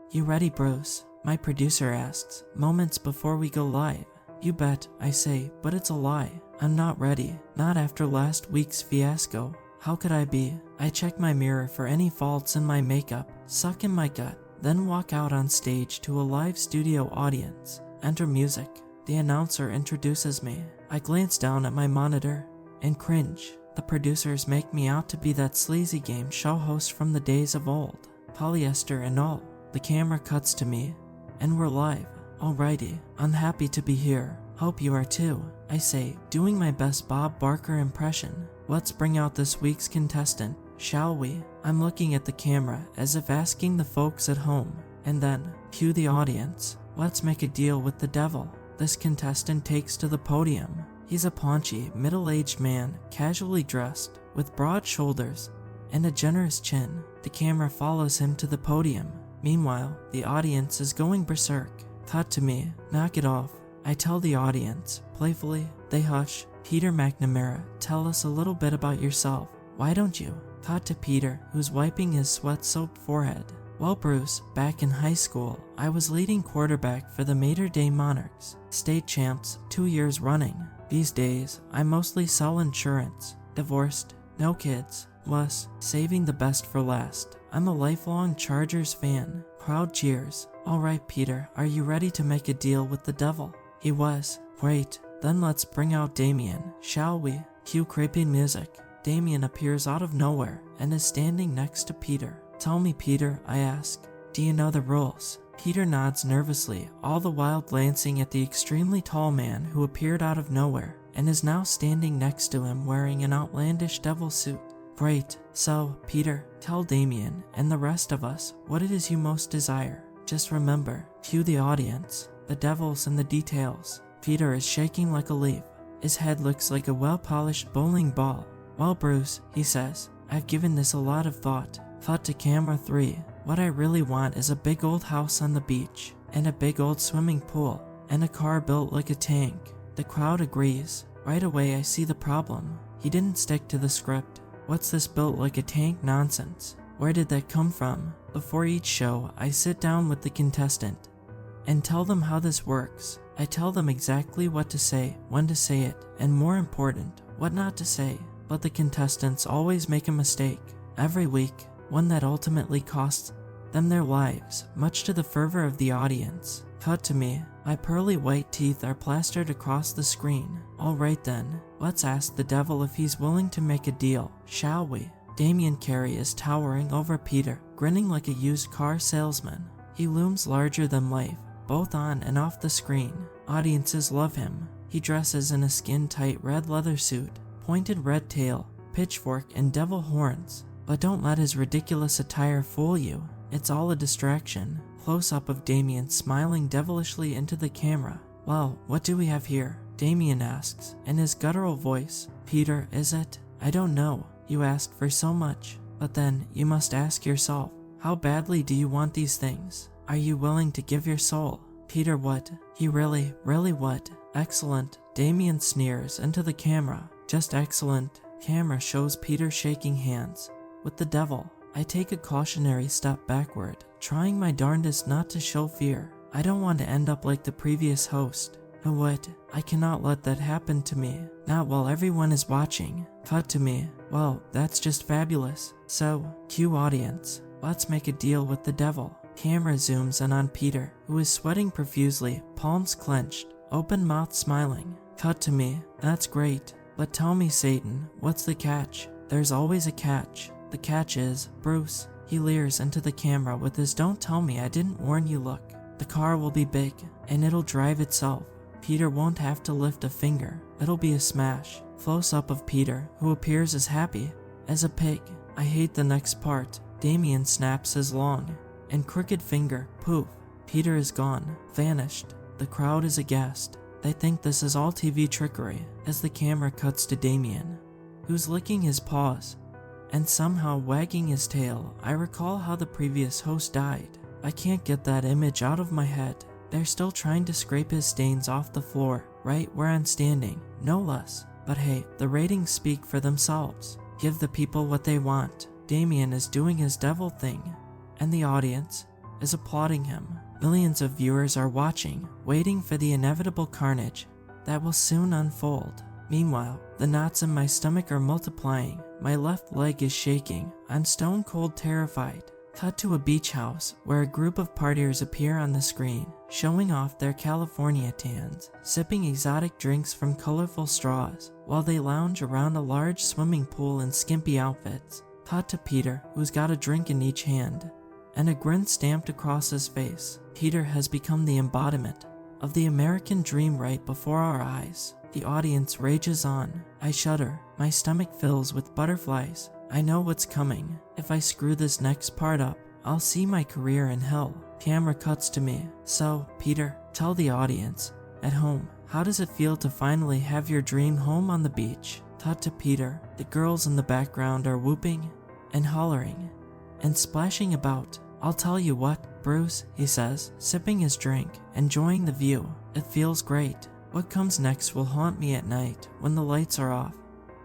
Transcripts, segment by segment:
"You ready, Bruce?" my producer asks, moments before we go live. "You bet," I say, but it's a lie. I'm not ready, not after last week's fiasco. How could I be? I check my mirror for any faults in my makeup, suck in my gut, then walk out on stage to a live studio audience. Enter music. The announcer introduces me. I glance down at my monitor and cringe. The producers make me out to be that sleazy game show host from the days of old. Polyester and all. The camera cuts to me, and we're live. "Alrighty, I'm happy to be here. Hope you are too," I say, doing my best Bob Barker impression. "Let's bring out this week's contestant, shall we?" I'm looking at the camera as if asking the folks at home, and then, cue the audience. Let's make a deal with the devil. This contestant takes to the podium. He's a paunchy, middle-aged man, casually dressed, with broad shoulders and a generous chin. The camera follows him to the podium. Meanwhile, the audience is going berserk. Cut to me. "Knock it off," I tell the audience, playfully. They hush. "Peter McNamara, tell us a little bit about yourself. Why don't you?" Cut to Peter, who's wiping his sweat-soaked forehead. "Well, Bruce, back in high school, I was leading quarterback for the Mater Dei Monarchs, state champs 2 years running. These days, I mostly sell insurance. Divorced, no kids, plus, saving the best for last. I'm a lifelong Chargers fan." Crowd cheers. "Alright, Peter, are you ready to make a deal with the devil?" He was. "Great, then let's bring out Damien, shall we?" Cue creepy music. Damien appears out of nowhere and is standing next to Peter. "Tell me, Peter," I ask, "do you know the rules?" Peter nods nervously, all the while glancing at the extremely tall man who appeared out of nowhere and is now standing next to him wearing an outlandish devil suit. "Great. So, Peter, tell Damien and the rest of us what it is you most desire. Just remember," cue the audience, "the devil's in the details." Peter is shaking like a leaf. His head looks like a well-polished bowling ball. "Well, Bruce," he says, "I've given this a lot of thought." Cut to camera 3. "What I really want is a big old house on the beach, and a big old swimming pool, and a car built like a tank." The crowd agrees. Right away I see the problem. He didn't stick to the script. What's this built like a tank nonsense? Where did that come from? Before each show, I sit down with the contestant and tell them how this works. I tell them exactly what to say, when to say it, and more important, what not to say. But the contestants always make a mistake. Every week, one that ultimately costs them their lives, much to the fervor of the audience. Cut to me. My pearly white teeth are plastered across the screen. "Alright then, let's ask the devil if he's willing to make a deal, shall we?" Damien Carey is towering over Peter, grinning like a used car salesman. He looms larger than life, both on and off the screen. Audiences love him. He dresses in a skin-tight red leather suit, pointed red tail, pitchfork, and devil horns. But don't let his ridiculous attire fool you. It's all a distraction. Close-up of Damien smiling devilishly into the camera. "Well, what do we have here?" Damien asks, in his guttural voice. "Peter, is it? I don't know. You asked for so much. But then, you must ask yourself, how badly do you want these things? Are you willing to give your soul?" Peter, what? He really would. "Excellent." Damien sneers into the camera. "Just excellent." Camera shows Peter shaking hands with the devil. I take a cautionary step backward, trying my darndest not to show fear. I don't want to end up like the previous host. No, what? I cannot let that happen to me. Not while everyone is watching. Cut to me. "Well, that's just fabulous. So, cue audience. Let's make a deal with the devil." Camera zooms in on Peter, who is sweating profusely, palms clenched, open mouth smiling. Cut to me. "That's great. But tell me, Satan, what's the catch?" "There's always a catch. The catch is, Bruce." He leers into the camera with his "don't tell me I didn't warn you" look. "The car will be big, and it'll drive itself. Peter won't have to lift a finger. It'll be a smash." Close-up of Peter, who appears as happy as a pig. I hate the next part. Damien snaps his long and crooked finger. Poof. Peter is gone. Vanished. The crowd is aghast. They think this is all TV trickery, as the camera cuts to Damien, who's licking his paws and somehow wagging his tail. I recall how the previous host died. I can't get that image out of my head. They're still trying to scrape his stains off the floor, right where I'm standing, no less. But hey, the ratings speak for themselves. Give the people what they want. Damien is doing his devil thing, and the audience is applauding him. Millions of viewers are watching, waiting for the inevitable carnage that will soon unfold. Meanwhile, the knots in my stomach are multiplying. My left leg is shaking. I'm stone cold terrified. Cut to a beach house where a group of partiers appear on the screen, showing off their California tans, sipping exotic drinks from colorful straws, while they lounge around a large swimming pool in skimpy outfits. Cut to Peter, who's got a drink in each hand, and a grin stamped across his face. Peter has become the embodiment of the American dream right before our eyes. The audience rages on. I shudder. My stomach fills with butterflies. I know what's coming. If I screw this next part up, I'll see my career in hell. Camera cuts to me. So, Peter, tell the audience at home, how does it feel to finally have your dream home on the beach? Cut to Peter. The girls in the background are whooping and hollering and splashing about. I'll tell you what, Bruce, he says, sipping his drink, enjoying the view. It feels great. What comes next will haunt me at night when the lights are off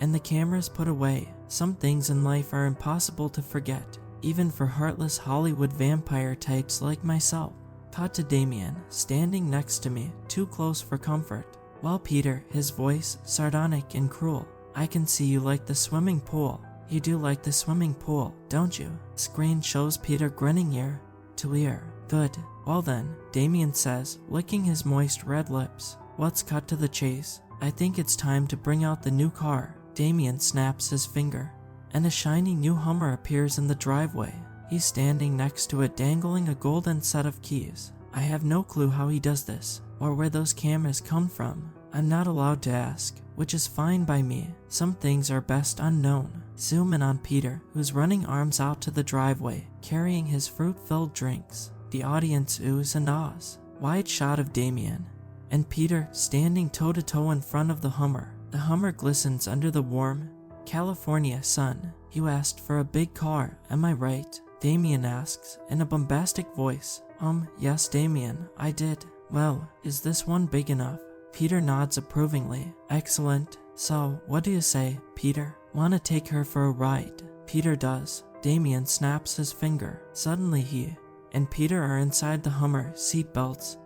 and the cameras put away. Some things in life are impossible to forget, even for heartless Hollywood vampire types like myself. Cut to Damien, standing next to me, too close for comfort, while Peter, his voice sardonic and cruel. I can see you like the swimming pool. You do like the swimming pool, don't you? Screen shows Peter grinning ear to ear. Good. Well then, Damien says, licking his moist red lips. Let's cut to the chase. I think it's time to bring out the new car. Damien snaps his finger, and a shiny new Hummer appears in the driveway. He's standing next to it, dangling a golden set of keys. I have no clue how he does this, or where those cameras come from. I'm not allowed to ask, which is fine by me. Some things are best unknown. Zoom in on Peter, who's running arms out to the driveway, carrying his fruit-filled drinks. The audience oohs and ahs. Wide shot of Damien and Peter standing toe-to-toe in front of the Hummer. The Hummer glistens under the warm California sun. You asked for a big car, am I right? Damien asks in a bombastic voice. Yes, Damien, I did. Well, is this one big enough? Peter nods approvingly. Excellent. So, what do you say, Peter? Wanna take her for a ride? Peter does. Damien snaps his finger. Suddenly he and Peter are inside the Hummer, seatbelts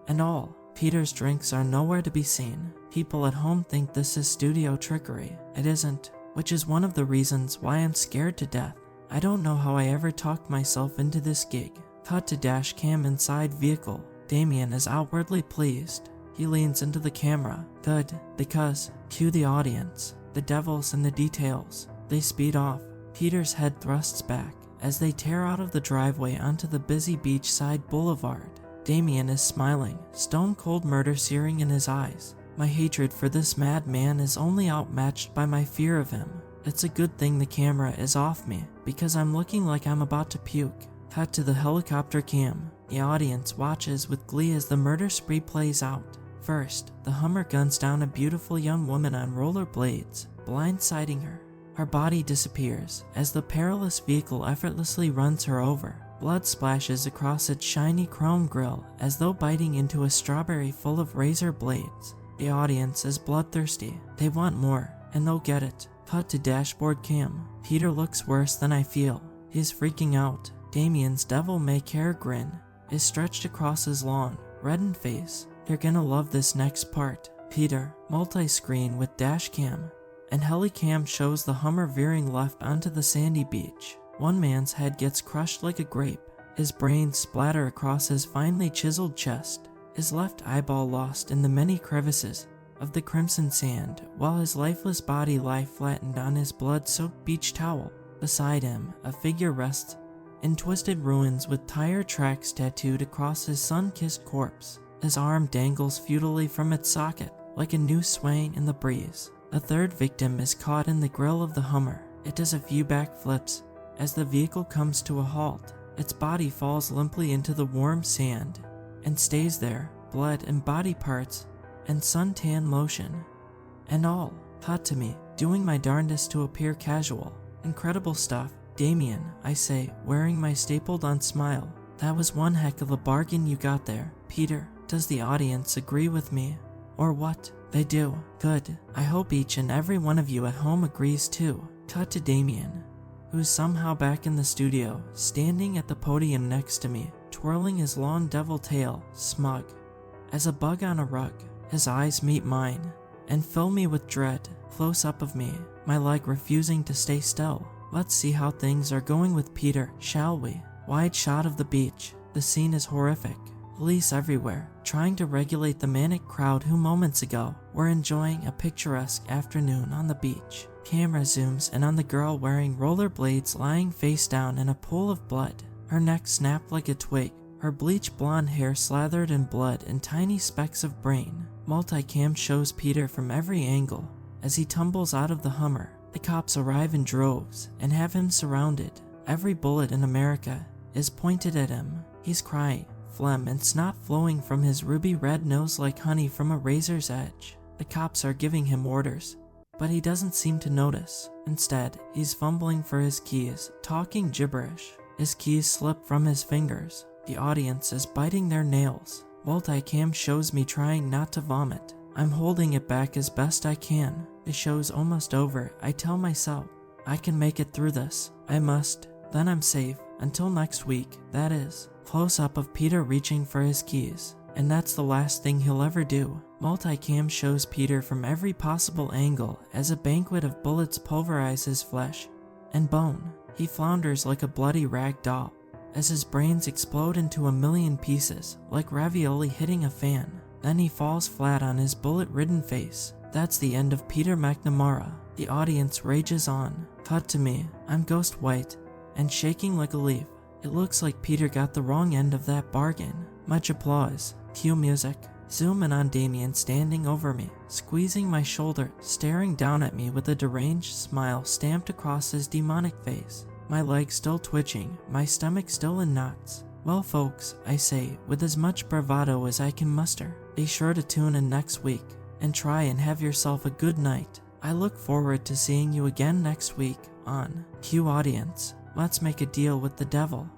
and all. Peter's drinks are nowhere to be seen. People at home think this is studio trickery. It isn't, which is one of the reasons why I'm scared to death. I don't know how I ever talked myself into this gig. Cut to dash cam inside vehicle. Damien is outwardly pleased. He leans into the camera. Good, because, cue the audience. The devils in the details. They speed off. Peter's head thrusts back as they tear out of the driveway onto the busy beachside boulevard. Damien is smiling, stone-cold murder searing in his eyes. My hatred for this madman is only outmatched by my fear of him. It's a good thing the camera is off me, because I'm looking like I'm about to puke. Cut to the helicopter cam. The audience watches with glee as the murder spree plays out. First, the Hummer guns down a beautiful young woman on rollerblades, blindsiding her. Her body disappears as the perilous vehicle effortlessly runs her over. Blood splashes across its shiny chrome grille as though biting into a strawberry full of razor blades. The audience is bloodthirsty. They want more, and they'll get it. Cut to dashboard cam. Peter looks worse than I feel. He's freaking out. Damien's devil-may-care grin is stretched across his long, reddened face. You're gonna love this next part. Peter, multi-screen with dash cam, and helicam shows the Hummer veering left onto the sandy beach. One man's head gets crushed like a grape. His brains splatter across his finely chiseled chest. His left eyeball lost in the many crevices of the crimson sand, while his lifeless body lies flattened on his blood-soaked beach towel. Beside him, a figure rests in twisted ruins with tire tracks tattooed across his sun-kissed corpse. His arm dangles futilely from its socket, like a noose swaying in the breeze. A third victim is caught in the grill of the Hummer. It does a few backflips as the vehicle comes to a halt. Its body falls limply into the warm sand and stays there, blood and body parts and suntan lotion and all. Cut to me, doing my darndest to appear casual. Incredible stuff. Damien, I say, wearing my stapled-on smile. That was one heck of a bargain you got there. Peter, does the audience agree with me? Or what? They do. Good. I hope each and every one of you at home agrees too. Cut to Damien, who's somehow back in the studio, standing at the podium next to me, twirling his long devil tail, smug as a bug on a rug. His eyes meet mine and fill me with dread. Close up of me, my leg refusing to stay still. Let's see how things are going with Peter, shall we? Wide shot of the beach. The scene is horrific. Police everywhere, trying to regulate the manic crowd who moments ago were enjoying a picturesque afternoon on the beach. Camera zooms in on the girl wearing rollerblades lying face down in a pool of blood. Her neck snapped like a twig, her bleach blonde hair slathered in blood and tiny specks of brain. Multicam shows Peter from every angle as he tumbles out of the Hummer. The cops arrive in droves and have him surrounded. Every bullet in America is pointed at him. He's crying, phlegm and snot flowing from his ruby red nose like honey from a razor's edge. The cops are giving him orders, but he doesn't seem to notice. Instead, he's fumbling for his keys, talking gibberish. His keys slip from his fingers. The audience is biting their nails. Multicam shows me trying not to vomit. I'm holding it back as best I can. The show's almost over. I tell myself, I can make it through this. I must. Then I'm safe. Until next week, that is. Close up of Peter reaching for his keys. And that's the last thing he'll ever do. Multicam shows Peter from every possible angle as a banquet of bullets pulverize his flesh and bone. He flounders like a bloody rag doll as his brains explode into a million pieces like ravioli hitting a fan. Then he falls flat on his bullet-ridden face. That's the end of Peter McNamara. The audience rages on. Cut to me. I'm ghost white and shaking like a leaf. It looks like Peter got the wrong end of that bargain. Much applause. Cue music. Zoom in on Damien standing over me, squeezing my shoulder, staring down at me with a deranged smile stamped across his demonic face. My legs still twitching, my stomach still in knots. Well folks, I say, with as much bravado as I can muster, be sure to tune in next week, and try and have yourself a good night. I look forward to seeing you again next week on Cue Audience. Let's make a deal with the devil.